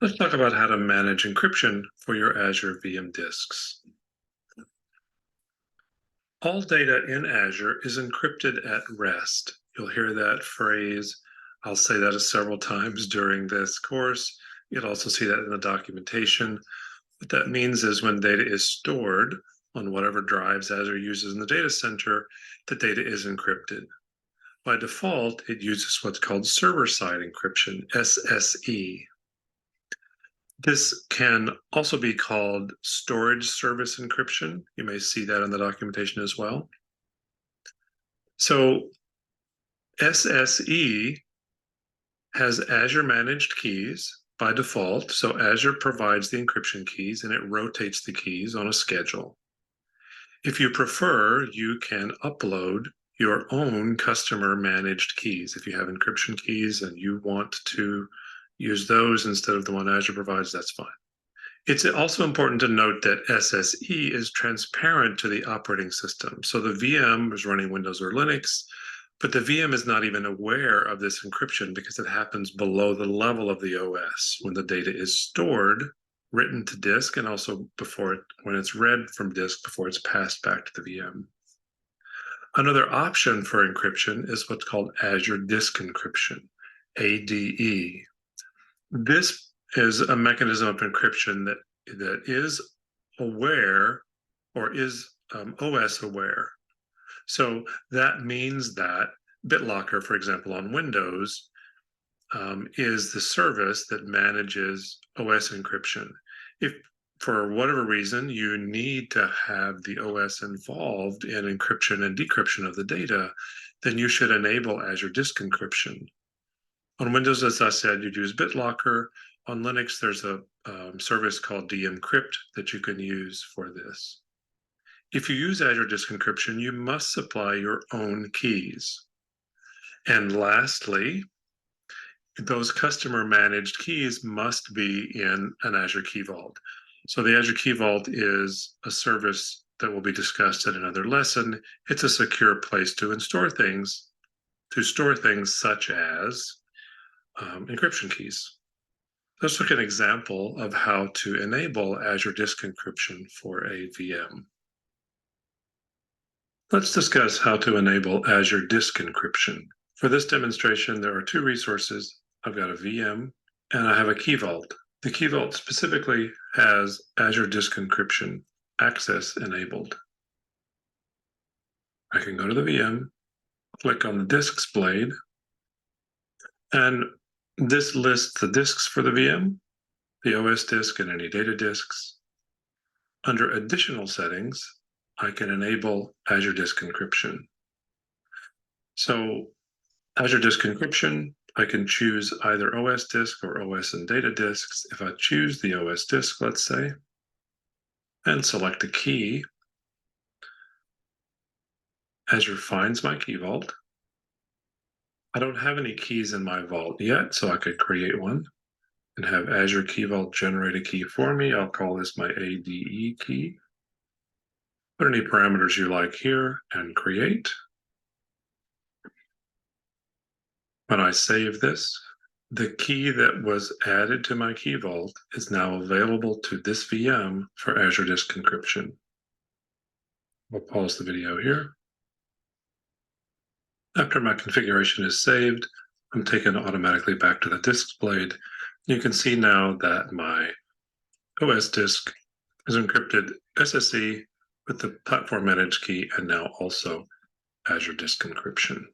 Let's talk about how to manage encryption for your Azure VM disks. All data in Azure is encrypted at rest. You'll hear that phrase. I'll say that several times during this course. You'll also see that in the documentation. What that means is when data is stored on whatever drives Azure uses in the data center, the data is encrypted. By default, it uses what's called server-side encryption, SSE. This can also be called storage service encryption. You may see that in the documentation as well. So SSE has Azure managed keys by default. So Azure provides the encryption keys and it rotates the keys on a schedule. If you prefer, you can upload your own customer managed keys. If you have encryption keys and you want to use those instead of the one Azure provides, that's fine. It's also important to note that SSE is transparent to the operating system. So the VM is running Windows or Linux, but the VM is not even aware of this encryption because it happens below the level of the OS when the data is stored, written to disk, and also when it's read from disk before it's passed back to the VM. Another option for encryption is what's called Azure Disk Encryption, ADE. This is a mechanism of encryption that is aware or is OS aware. So that means that BitLocker, for example, on Windows, is the service that manages OS encryption. If for whatever reason you need to have the OS involved in encryption and decryption of the data, then you should enable Azure Disk Encryption. On Windows, as I said, you'd use BitLocker. On Linux, there's a service called Encrypt that you can use for this. If you use Azure Disk Encryption, you must supply your own keys. And lastly, those customer managed keys must be in an Azure Key Vault. So the Azure Key Vault is a service that will be discussed in another lesson. It's a secure place to store things such as encryption keys. Let's look at an example of how to enable Azure Disk Encryption for a VM. Let's discuss how to enable Azure Disk Encryption. For this demonstration, there are two resources. I've got a VM and I have a Key Vault. The Key Vault specifically has Azure Disk Encryption access enabled. I can go to the VM, click on the disks blade, and this lists the disks for the VM, the OS disk, and any data disks. Under additional settings, I can enable Azure Disk Encryption. So Azure Disk Encryption, I can choose either OS disk or OS and data disks. If I choose the OS disk, let's say, and select a key, Azure finds my key vault. I don't have any keys in my vault yet, so I could create one and have Azure Key Vault generate a key for me. I'll call this my ADE key. Put any parameters you like here and create. When I save this, the key that was added to my key vault is now available to this VM for Azure Disk Encryption. I'll pause the video here. After my configuration is saved, I'm taken automatically back to the disks blade. You can see now that my OS disk is encrypted SSE with the platform managed key and now also Azure Disk Encryption.